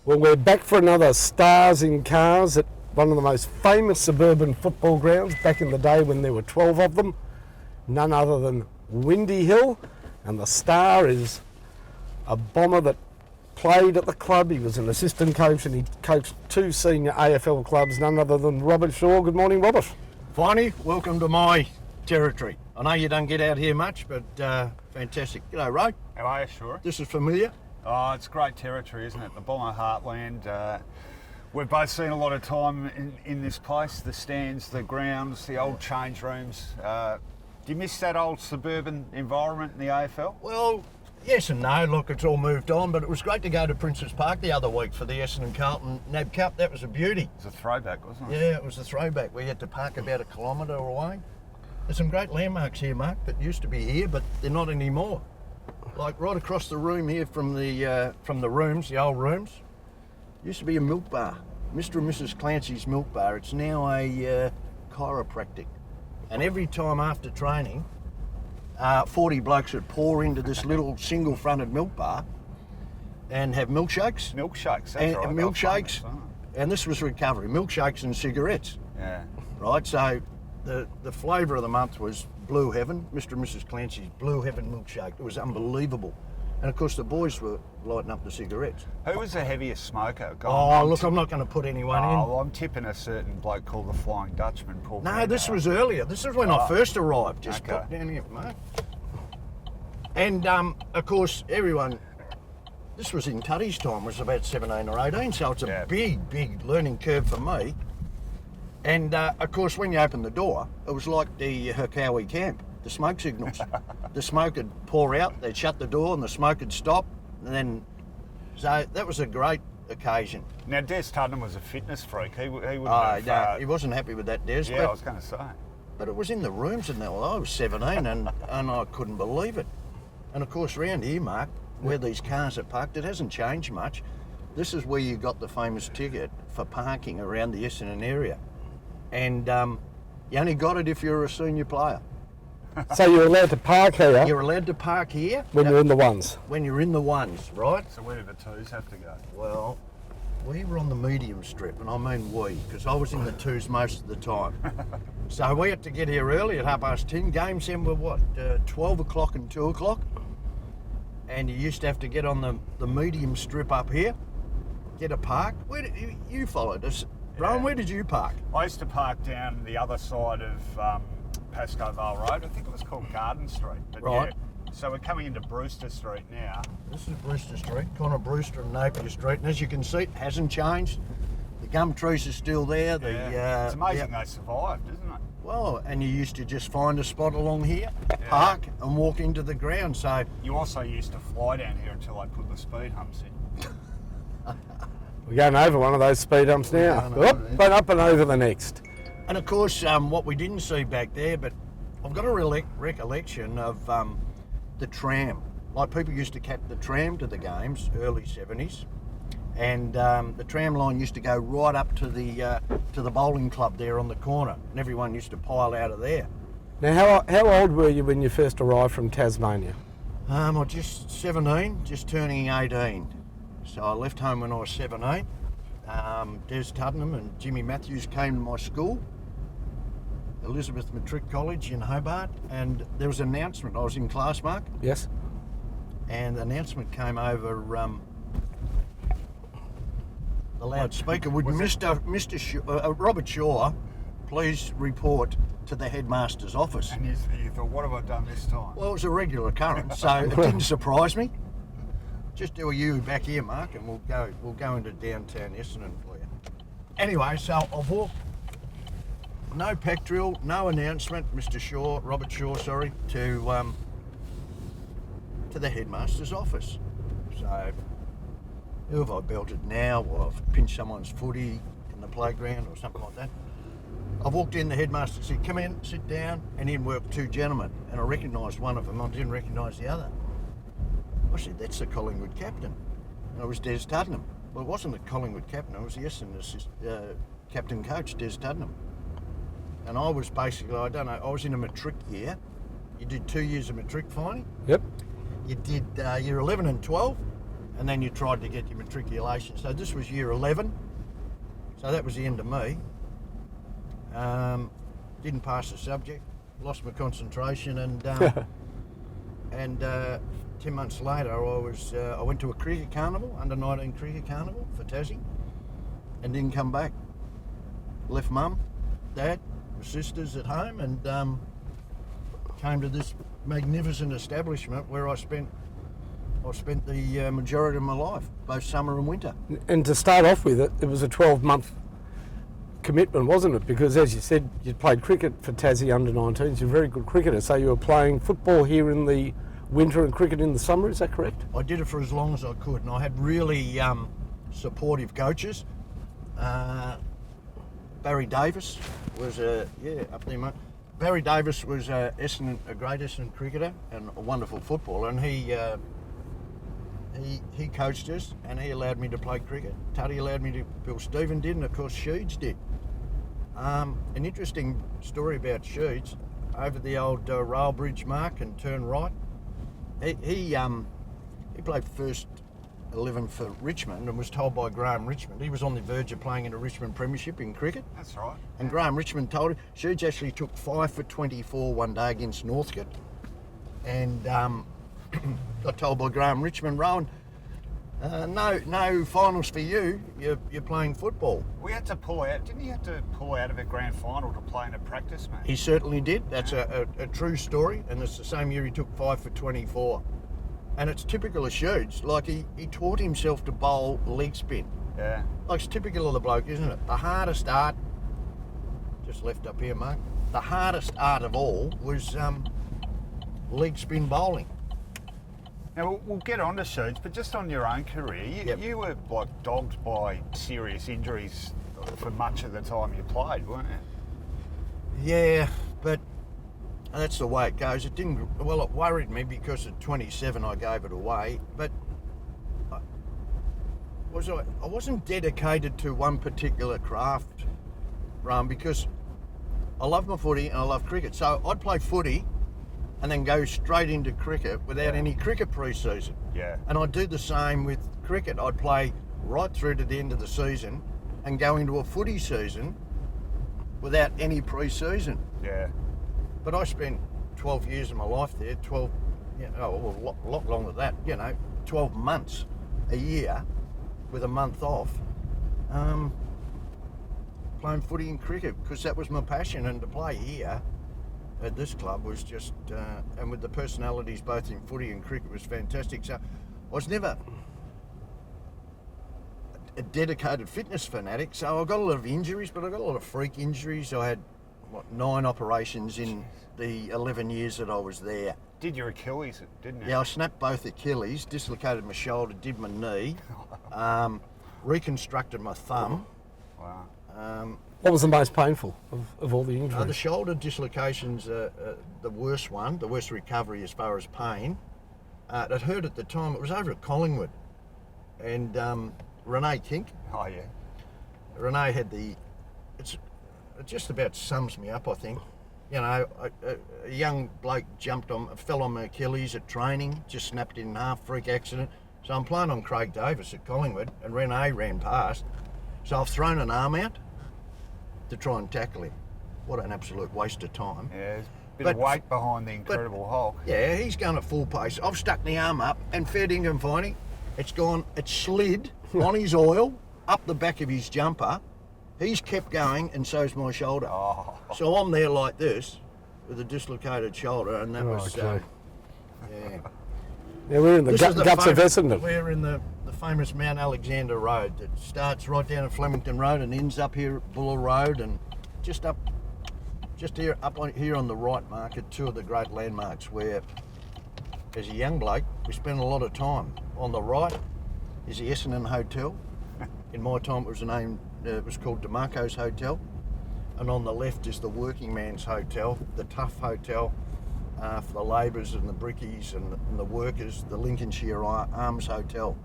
Well, we're back for another Stars in Cars at one of the most famous suburban football grounds back in the day when there were 12 of them. None other than Windy Hill. And the star is a bomber that played at the club. He was an assistant coach and he coached 2 senior AFL clubs, none other than Robert Shaw. Good morning, Robert. Finey, welcome to my territory. I know you don't get out here much, but fantastic. G'day, Ro. How are you, sure? This is familiar. Oh, it's great territory, isn't it? The Bomber Heartland. We've both seen a lot of time in this place, the stands, the grounds, the old change rooms. Do you miss that old suburban environment in the AFL? Well, yes and no. Look, it's all moved on, but it was great to go to Princes Park the other week for the Essendon Carlton NAB Cup. That was a beauty. It was a throwback, wasn't it? Yeah, it was a throwback. We had to park about 1 kilometre away. There's some great landmarks here, Mark, that used to be here, but they're not anymore. Like right across the room here from the rooms, the old rooms, used to be a milk bar, Mr. and Mrs. Clancy's milk bar. It's now a chiropractic. And every time after training, 40 blokes would pour into this little single-fronted milk bar and have milkshakes. Milkshakes, that's and right. Milkshakes, and this was recovery, milkshakes and cigarettes. Yeah. Right, so the flavour of the month was Blue Heaven, Mr. and Mrs. Clancy's Blue Heaven milkshake. It was unbelievable. And of course the boys were lighting up the cigarettes. Who was the heaviest smoker? Look, I'm not going to put anyone in. Well, I'm tipping a certain bloke called the Flying Dutchman. No, this was earlier. This is when I first arrived. Just pop down here, mate. And of course, everyone, this was in Tuddy's time, was about 17 or 18, so it's a big learning curve for me. And of course, when you opened the door, it was like the Hercowie camp, the smoke signals. The smoke would pour out, they'd shut the door and the smoke would stop. And then, so that was a great occasion. Now, Des Tuddenham was a fitness freak. He wouldn't have... No, he wasn't happy with that, Des. Yeah, I was going to say. But it was in the rooms and I was 17 and I couldn't believe it. And of course, around here, Mark, where these cars are parked, it hasn't changed much. This is where you got the famous ticket for parking around the Essendon area. And you only got it if you're a senior player. So you're allowed to park here? You're allowed to park here. When you're in the ones? When you're in the ones, right? So where do the twos have to go? Well, we were on the medium strip, and I mean we, because I was in the twos most of the time. So we had to get here early at 10:30. Games then were what, 12 o'clock and 2 o'clock? And you used to have to get on the medium strip up here, get a park. Where did you followed us? Rohan, where did you park? I used to park down the other side of Pascoe Vale Road. I think it was called Garden Street. But right. Yeah, so we're coming into Brewster Street now. This is Brewster Street, Connor Brewster and Napier Street. And as you can see, it hasn't changed. The gum trees are still there. It's amazing they survived, isn't it? Well, and you used to just find a spot along here, park and walk into the ground. So you also used to fly down here until they put the speed humps in. We're going over one of those speed humps now. But up and over the next. And of course, what we didn't see back there, but I've got a recollection of the tram. Like people used to catch the tram to the games, early 70s, and the tram line used to go right up to the bowling club there on the corner, and everyone used to pile out of there. Now, how old were you when you first arrived from Tasmania? I was just 17, just turning 18. So I left home when I was 17. Des Tuddenham and Jimmy Matthews came to my school, Elizabeth Matric College in Hobart, and there was an announcement. I was in class, Mark. Yes. And the announcement came over the loudspeaker. Would Robert Shaw please report to the headmaster's office? And you thought, what have I done this time? Well, it was a regular occurrence, so it didn't surprise me. Just do a U back here, Mark, and we'll go into downtown Essendon for you. Anyway, so I've walked. No pack drill, no announcement, Robert Shaw, to the headmaster's office. So, who have I belted now? Or I've pinched someone's footy in the playground or something like that. I've walked in, the headmaster said, come in, sit down, and in worked 2 gentlemen. And I recognised one of them, I didn't recognise the other. I said, that's the Collingwood captain. And it was Des Tuddenham. Well, it wasn't the Collingwood captain, it was the Essendon captain coach, Des Tuddenham. And I was basically, I was in a matric year. You did 2 years of matric, Finey? Yep. You did year 11 and 12, and then you tried to get your matriculation. So this was year 11, so that was the end of me. Didn't pass the subject, lost my concentration, and 10 months later I went to a cricket carnival, under-19 cricket carnival for Tassie, and didn't come back. Left mum, dad, my sisters at home, and came to this magnificent establishment where I spent the majority of my life, both summer and winter. And to start off with, it was a 12-month commitment, wasn't it? Because as you said, you played cricket for Tassie under-19s. You're a very good cricketer, so you were playing football here in the winter and cricket in the summer. Is that correct? I did it for as long as I could, and I had really supportive coaches. Barry Davis was up there, mate. Barry Davis was a great Essendon cricketer and a wonderful footballer, and he coached us, and he allowed me to play cricket. Tuddy allowed me to. Bill Stephen did, and of course Sheeds did. An interesting story about Sheeds, over the old rail bridge mark and turn right. He played first 11 for Richmond and was told by Graham Richmond, he was on the verge of playing in a Richmond premiership in cricket. That's right. And Graham Richmond told him, Sheeds actually took 5 for 24 one day against Northcote, and got told by Graham Richmond, Rohan, no finals for you. You're playing football. We had to pull out. Didn't he have to pull out of a grand final to play in a practice match? He certainly did. That's a true story, and it's the same year he took 5 for 24. And it's typical of Sheeds. Like he taught himself to bowl leg spin. Yeah. Like it's typical of the bloke, isn't it? The hardest art, just left up here, Mark. The hardest art of all was leg spin bowling. Now, we'll get on to Sheeds, but just on your own career, you were like dogged by serious injuries for much of the time you played, weren't you? Yeah, but that's the way it goes. It worried me because at 27 I gave it away, but I wasn't dedicated to one particular craft, because I love my footy and I love cricket. So I'd play footy and then go straight into cricket without any cricket pre-season. Yeah. And I'd do the same with cricket. I'd play right through to the end of the season and go into a footy season without any pre-season. Yeah. But I spent 12 years of my life there, a lot longer than that, 12 months a year with a month off, playing footy and cricket, because that was my passion, and to play here at this club was just, and with the personalities both in footy and cricket was fantastic. So I was never a dedicated fitness fanatic, so I got a lot of injuries, but I got a lot of freak injuries. I had, 9 operations in the 11 years that I was there. Did your Achilles, didn't you? Yeah, I snapped both Achilles, dislocated my shoulder, did my knee, reconstructed my thumb. Wow. What was the most painful of all the injuries? The shoulder dislocation's the worst one, the worst recovery as far as pain. It hurt at the time. It was over at Collingwood. And Renee Kink. Oh, yeah. Renee had it just about sums me up, I think. A young bloke fell on my Achilles at training, just snapped it in half, freak accident. So I'm playing on Craig Davis at Collingwood, and Renee ran past. So I've thrown an arm out to try and tackle him. What an absolute waste of time. Yeah, there's a bit of weight behind the Incredible Hulk. Yeah, he's going at full pace. I've stuck the arm up, and fair dinkum and Finey, it slid on his oil, up the back of his jumper. He's kept going, and so's my shoulder. Oh. So I'm there like this, with a dislocated shoulder, and that was, okay. yeah. Yeah, we're in the guts of Essendon. We're in the famous Mount Alexander Road that starts right down at Flemington Road and ends up here at Buller Road, and just here on the right, Mark, are 2 of the great landmarks where, as a young bloke, we spent a lot of time. On the right is the Essendon Hotel. In my time, it was called DeMarco's Hotel, and on the left is the Working Man's Hotel, the Tough Hotel for the labourers and the brickies and the workers, the Lincolnshire Arms Hotel.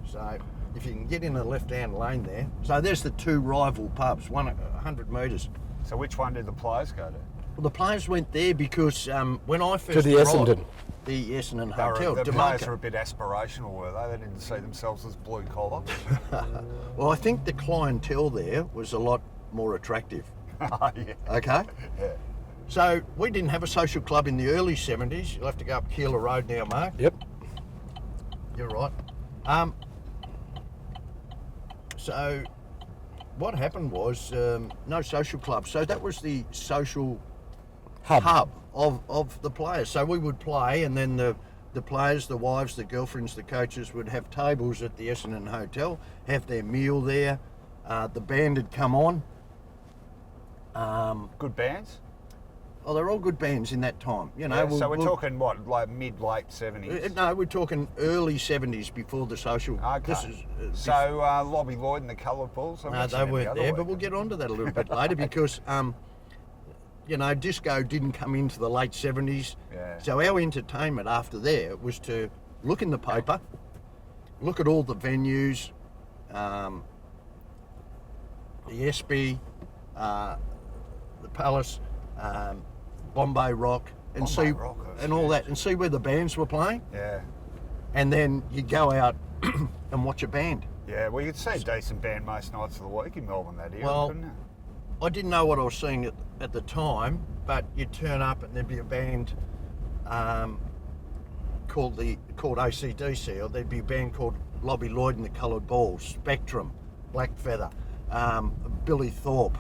So if you can get in the left-hand lane there, so there's the 2 rival pubs, one at 100 metres. So which one did the players go to? Well, the players went there because when I first To the arrived, Essendon. the Essendon They Hotel. were, the Demarca. players were a bit aspirational, were they? They didn't see themselves as blue collar. Well, I think the clientele there was a lot more attractive. Yeah. Okay? Yeah. So we didn't have a social club in the early 70s. You'll have to go up Keeler Road now, Mark. Yep. You're right. So what happened was no social club. So that was the social hub of the players. So we would play, and then the players, the wives, the girlfriends, the coaches would have tables at the Essendon Hotel, have their meal there. The band had come on. Good bands? Oh, they're all good bands in that time. You know. Yeah, so we're talking what, like mid-late 70s? No, we're talking early 70s before the social. Okay. This is, So Lobby Lloyd and the Coloured Balls? no, they weren't there, but we'll get onto that a little bit later because, you know, disco didn't come into the late 70s. Yeah. So our entertainment after there was to look in the paper, look at all the venues, the Espy, the Palace, Bombay Rock, and Bombay see Rockers, and all yeah. that, and see where the bands were playing, Yeah. and then you go out and watch a band. Yeah, well, you'd see a decent band most nights of the week in Melbourne that year, Well, couldn't you? I didn't know what I was seeing at the time, but you'd turn up and there'd be a band called AC/DC, or there'd be a band called Lobby Lloyd and the Coloured Balls, Spectrum, Black Feather, Billy Thorpe.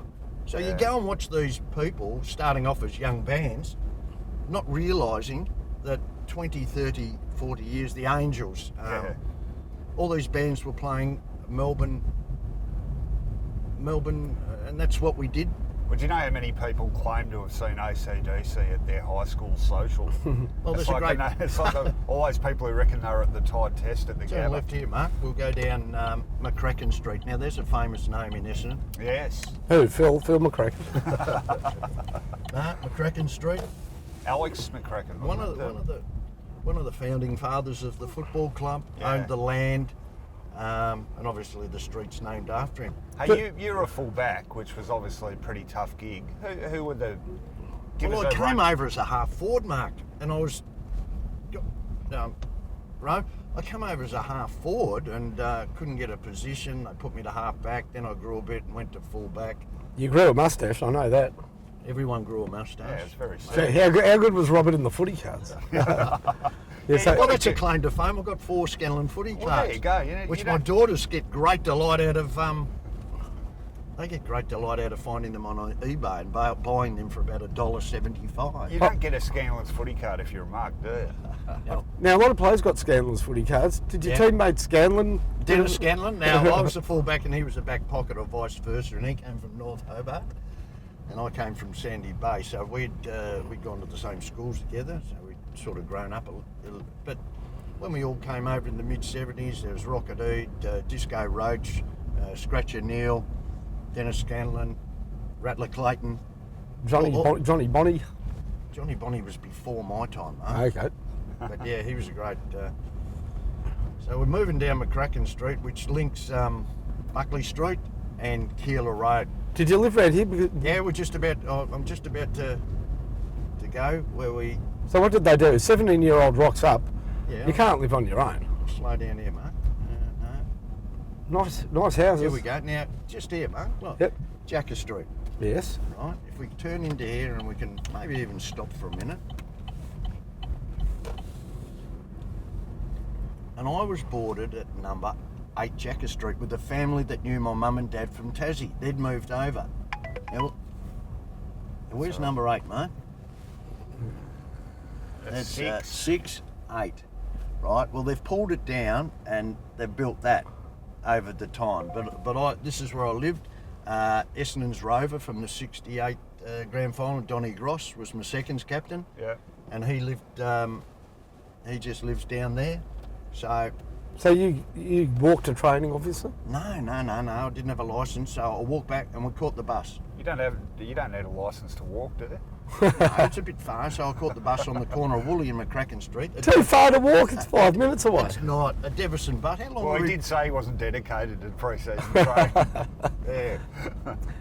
So you Yeah. go and watch these people starting off as young bands, not realising that 20, 30, 40 years, the Angels, all these bands were playing Melbourne, and that's what we did. Well, do you know how many people claim to have seen AC/DC at their high school social? Well, it's there's a like, great... you know, it's like all those people who reckon they were at the Tide Test at the Turn Gabba. left here, Mark. We'll go down McCracken Street. Now, there's a famous name in Essendon. Yes. Who? Phil McCracken. McCracken Street. Alex McCracken. One wasn't it? of the founding fathers of the football club, Yeah. owned the land, and obviously the street's named after him. Hey, you're a full back, which was obviously a pretty tough gig. Who were the... Well, I came over as a half forward, Mark, and I was... Ro, I came over as a half forward and couldn't get a position. They put me to half back, then I grew a bit and went to full back. You grew a moustache, I know that. Everyone grew a moustache. Yeah, it's very So sad. how good was Robert in the footy cards? Yeah, so, Well, that's a claim to fame. I've got 4 Scanlon footy cards. Well, there you go. You Which don't- my daughters get great delight out of. They get great delight out of finding them on eBay and buying them for about $1.75. You don't get a Scanlon's footy card if you're a Mark, do you? now, a lot of players got Scanlon's footy cards. Did your Yeah. teammate Scanlon? Dennis Scanlon. Now I was a fullback and he was a back pocket, or vice versa, and he came from North Hobart, and I came from Sandy Bay. So we'd gone to the same schools together. So we'd sort of grown up a little. But when we all came over in the mid '70s, there was Rocket, Disco Roach, Scratcher Neal, Dennis Scanlon, Rattler Clayton. Johnny Bonnie. Johnny Bonnie was before my time, mate. Okay. But yeah, he was a great. So we're moving down McCracken Street, which links Buckley Street and Keeler Road. Did you live around here? Because, Yeah, we're just about. I'm just about to go where we. so what did they do? 17-year-old rocks up. Yeah. You can't live on your own. Slow down here, mate. No. Nice houses. Here we go. Now, just here, mate. Look. Yep. Jacker Street. Yes. Right. If we turn into here and we can maybe even stop for a minute. And I was boarded at number 8 Jacker Street with a family that knew my mum and dad from Tassie. They'd moved over. Now, where's number 8, mate? That's That's 6. 6, 8. Right. Well, they've pulled it down and they've built that over the time. But this is where I lived. Essendon's Rover from the '68 grand final. Donny Gross was my seconds captain, Yeah. and he lived. He just lives down there. So So you walked to training, obviously? no. I didn't have a licence, so I walked back and we caught the bus. You don't need a licence to walk, do you? No, it's a bit far, so I caught the bus on the corner of Woolly and McCracken Street. Too far to walk, it's 5 minutes away. It's not a Deverson, but how long? Well, were he we- did say he wasn't dedicated to pre-season training. Yeah.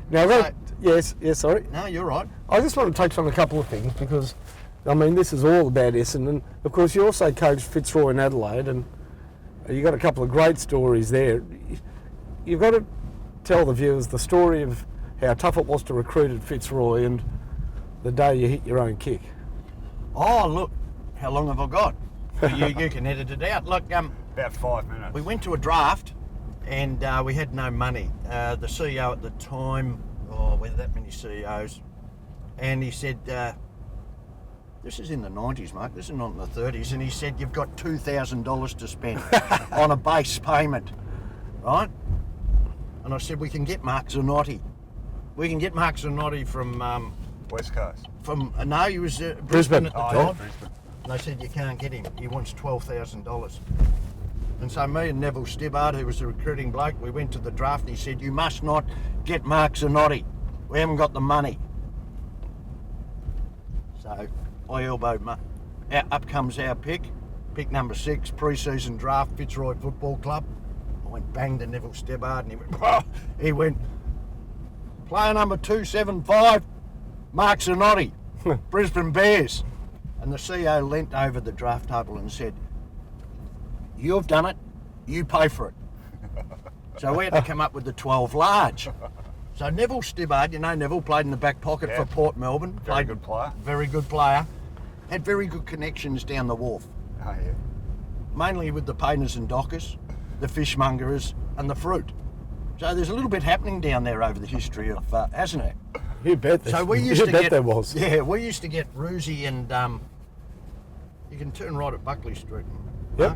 Now, yes, sorry. No, you're right. I just want to touch on a couple of things because I mean, this is all about Essendon. Of course, you also coached Fitzroy in Adelaide, and you got a couple of great stories there. You've got to tell the viewers the story of how tough it was to recruit at Fitzroy and the day you hit your own kick. Oh, look, how long have I got? You can edit it out. Look, About 5 minutes. we went to a draft and we had no money. The CEO at the time, we had that many CEOs, and he said, this is in the 90s, mate, this is not in the 30s, and he said, you've got $2,000 to spend on a base payment, right? And I said, we can get Mark Zanotti. We can get Mark Zanotti from... West Coast. No, he was Brisbane at the time. Yeah, Brisbane. And they said, you can't get him. He wants $12,000. And so me and Neville Stibbard, who was the recruiting bloke, we went to the draft and he said, you must not get Mark Zanotti. We haven't got the money. So I elbowed up comes our pick number 6, pre-season draft, Fitzroy Football Club. I went bang to Neville Stibbard and he went, oh! He went, player number 275, Mark Zanotti, Brisbane Bears. And the CEO leant over the draft table and said, you've done it, you pay for it. So we had to come up with the 12 large. So Neville Stibbard, you know Neville, played in the back pocket for Port Melbourne. Very good player. Very good player. Had very good connections down the wharf. Oh, yeah. Mainly with the painters and dockers, the fishmongers and the fruit. So there's a little bit happening down there over the history of, hasn't it? You bet. So we used to get, there was. Yeah, we used to get Roosie and you can turn right at Buckley Street. Yep. Huh?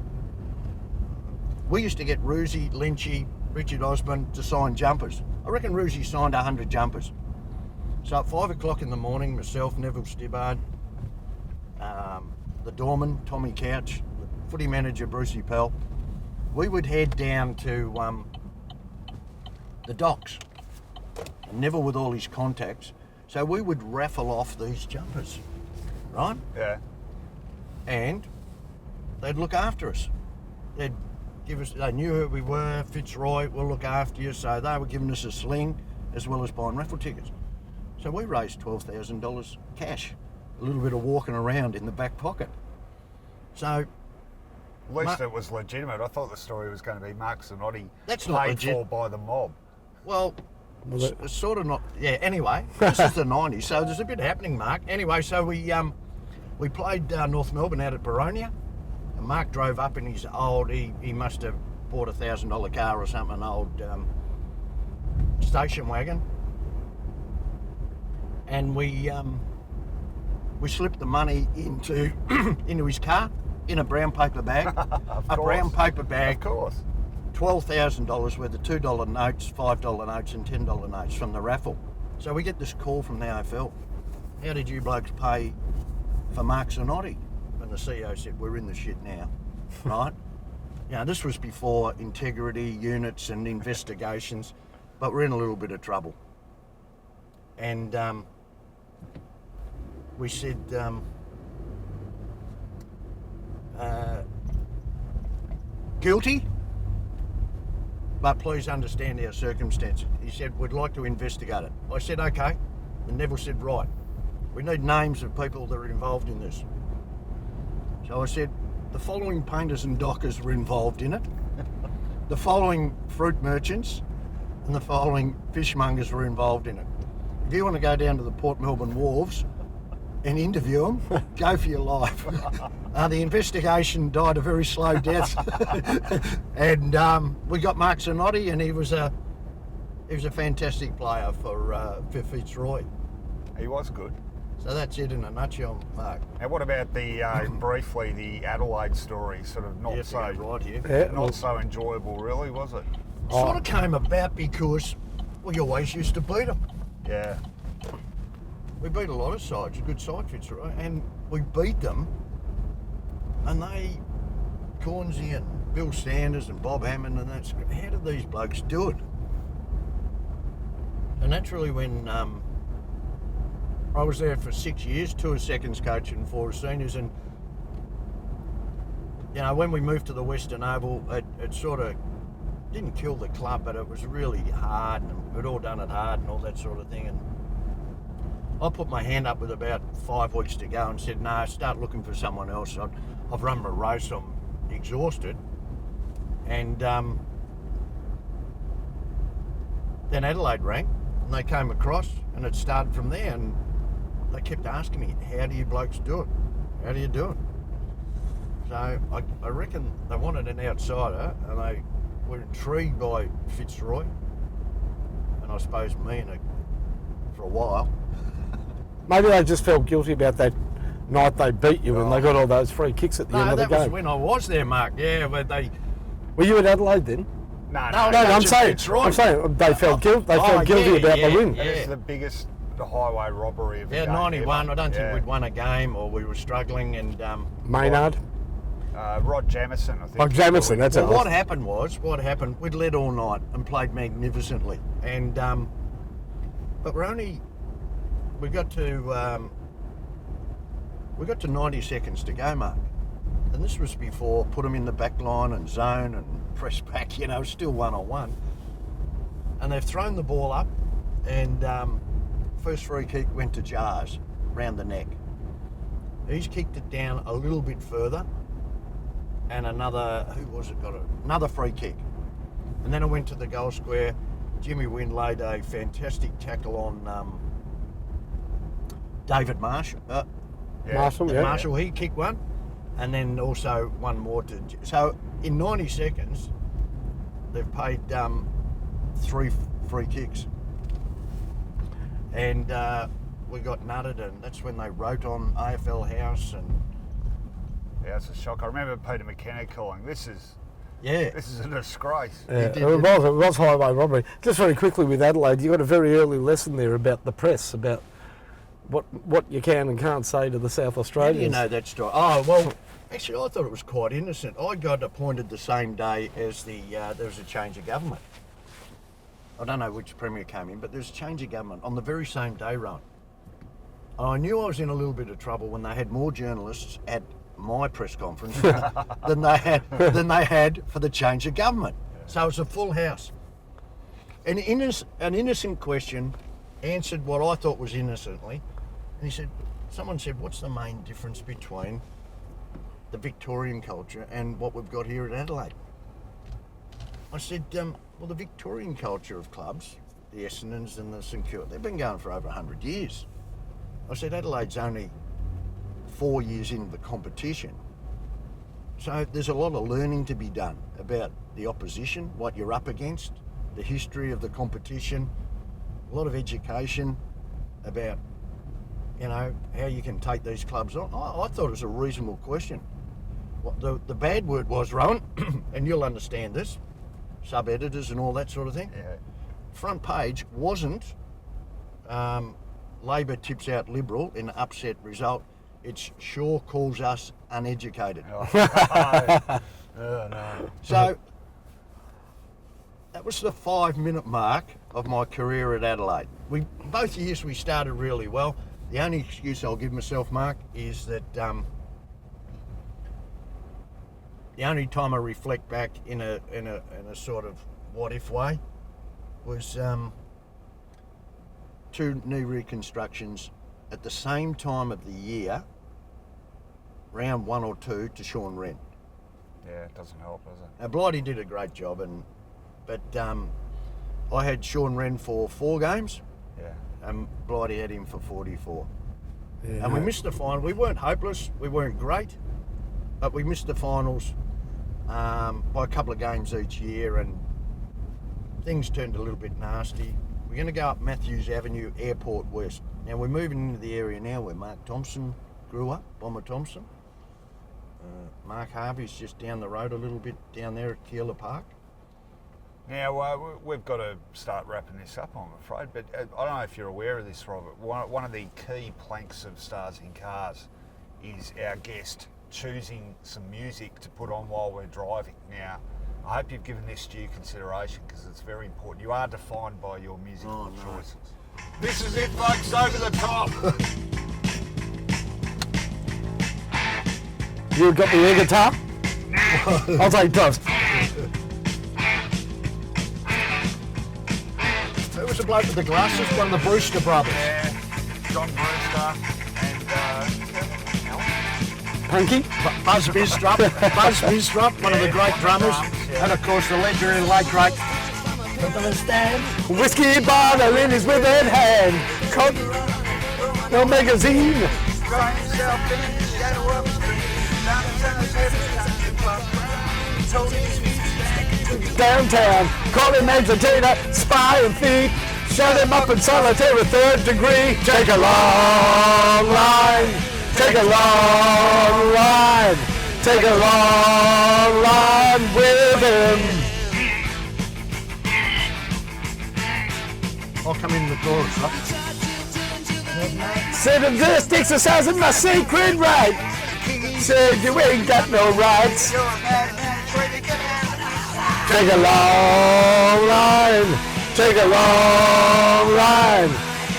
We used to get Roosie, Lynchy, Richard Osmond to sign jumpers. I reckon Roosie signed 100 jumpers. So at 5 o'clock in the morning, myself, Neville Stibbard, the doorman, Tommy Couch, the footy manager, Brucey Pell, we would head down to the docks. And Neville with all his contacts. So we would raffle off these jumpers, right? Yeah. And they'd look after us. They'd give us, they knew who we were, Fitzroy, we'll look after you. So they were giving us a sling as well as buying raffle tickets. So we raised $12,000 cash, a little bit of walking around in the back pocket. So At least it was legitimate. I thought the story was going to be Mark Zanotti That's not paid legit. for by the mob. well, it's sort of not. Yeah. Anyway, this is the '90s, so there's a bit happening, Mark. Anyway, so we played North Melbourne out at Baronia, and Mark drove up in his old. He must have bought a $1,000 car or something, an old station wagon, and we slipped the money into into his car in a brown paper bag. Brown paper bag. Of course. $12,000 worth of $2 notes, $5 notes and $10 notes from the raffle. So we get this call from the AFL. How did you blokes pay for Mark Zanotti? And the CEO said, we're in the shit now, right? This was before integrity units and investigations, but we're in a little bit of trouble. And we said, guilty? But please understand our circumstance. He said, we'd like to investigate it. I said, okay. And Neville said, right. We need names of people that are involved in this. So I said, the following painters and dockers were involved in it. The following fruit merchants and the following fishmongers were involved in it. If you want to go down to the Port Melbourne wharves and interview them, go for your life. The investigation died a very slow death, and we got Mark Zanotti, and he was a fantastic player for Fitzroy. He was good. So that's it in a nutshell, Mark. And what about the briefly the Adelaide story? Sort of not so right here. Yeah, not so enjoyable, really, was it? Sort of came about because we always used to beat them. Yeah. We beat a lot of sides, a good side, Fitzroy, and we beat them, and they, Cornsey and Bill Sanders and Bob Hammond and that's, how did these blokes do it? And that's really when I was there for 6 years, 2 as seconds coach and 4 as seniors, and when we moved to the Western Oval, it sort of didn't kill the club, but it was really hard, and we'd all done it hard and all that sort of thing. And I put my hand up with about 5 weeks to go and said, no, start looking for someone else. I've run my race, I'm exhausted. And then Adelaide rang and they came across and it started from there, and they kept asking me, how do you blokes do it? How do you do it? So I reckon they wanted an outsider, and they were intrigued by Fitzroy, and I suppose me for a while. Maybe they just felt guilty about that night they beat you and they got all those free kicks at the end of the game. No, that was when I was there, Mark. Yeah, but they... Were you at Adelaide then? No, I'm saying they felt guilty. They felt guilty about the win. It is the biggest highway robbery of the game. 91. Ever. I don't think we'd won a game, or we were struggling. And Maynard. Rod Jamieson, I think. Oh, Jamieson, that's it. What happened, we'd led all night and played magnificently. And but we got to 90 seconds to go, Mark. And this was before put them in the back line and zone and press back, still 1-on-1. And they've thrown the ball up, and first free kick went to Jars round the neck. He's kicked it down a little bit further, and another free kick. And then it went to the goal square. Jimmy Wynn laid a fantastic tackle on David Marshall. Marshall, he kicked one, and then also one more to... So in 90 seconds, they've paid 3 free kicks. And we got nutted, and that's when they wrote on AFL House. And yeah, it's a shock. I remember Peter McKenna calling, this is a disgrace. Yeah, it was highway robbery. Just very quickly with Adelaide, you got a very early lesson there about the press, about what you can and can't say to the South Australians. How do you know that story? Oh, well, actually, I thought it was quite innocent. I got appointed the same day as there was a change of government. I don't know which Premier came in, but there was a change of government on the very same day, Rohan. And I knew I was in a little bit of trouble when they had more journalists at my press conference than they had for the change of government. So it was a full house. An innocent question answered what I thought was innocently. And someone said, what's the main difference between the Victorian culture and what we've got here at Adelaide? I said, well, the Victorian culture of clubs, the Essendons and the St Kilda, they've been going for over 100 years. I said, Adelaide's only 4 years into the competition. So there's a lot of learning to be done about the opposition, what you're up against, the history of the competition, a lot of education about, how you can take these clubs on. I thought it was a reasonable question. The bad word was, Rohan, and you'll understand this, sub-editors and all that sort of thing. Yeah. Front page wasn't Labor tips out Liberal in an upset result. It's Shaw calls us uneducated. Oh, no. So that was the 5-minute mark of my career at Adelaide. Both years we started really well. The only excuse I'll give myself, Mark, is that the only time I reflect back in a sort of what if way was 2 knee reconstructions at the same time of the year, round 1 or 2 to Sean Wren. Yeah, it doesn't help, does it? Now, Blighty did a great job, but I had Sean Wren for 4 games, and Blighty had him for 44. Yeah. And we missed the final. We weren't hopeless, we weren't great, but we missed the finals by a couple of games each year, and things turned a little bit nasty. We're going to go up Matthews Avenue, Airport West. Now we're moving into the area now where Mark Thompson grew up, Bomber Thompson. Mark Harvey's just down the road a little bit down there at Keilor Park. Now, we've got to start wrapping this up, I'm afraid, but I don't know if you're aware of this, Robert. One of the key planks of Stars in Cars is our guest choosing some music to put on while we're driving. Now, I hope you've given this due consideration because it's very important. You are defined by your musical choices. This is it, folks, over the top. You got the air guitar? I'll take drugs. Who was the bloke with the glasses? One of the Brewster brothers. Yeah. John Brewster, and Punky. Buzz Bistrup, one of the great drummers, and of course the legendary late great. Whiskey bottle in his withered hand. No magazine. Downtown, call him entertainer, spy and thief. Shut him up in solitary third degree. Take a long line. Take a long line. Take a long line with him. I'll come in the chorus, huh? Said I'm just exercising my sacred right. Said you ain't got no rights. Take a long line. Take a long line.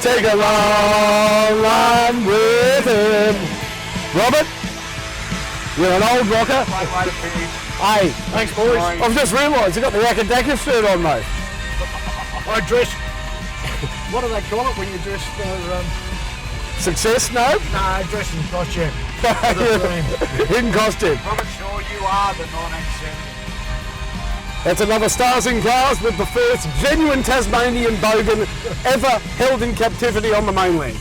Take a long line with him. Robert, you're an old rocker. Hey, Thanks, boys. I've just realised you got the Yakadaka shirt on, mate. I dress. What do they call it when you dress for? Success, no? No, dress in costume. In costume. Robert Shaw, you are the 1970s. That's another Stars in Cars with the first genuine Tasmanian bogan ever held in captivity on the mainland.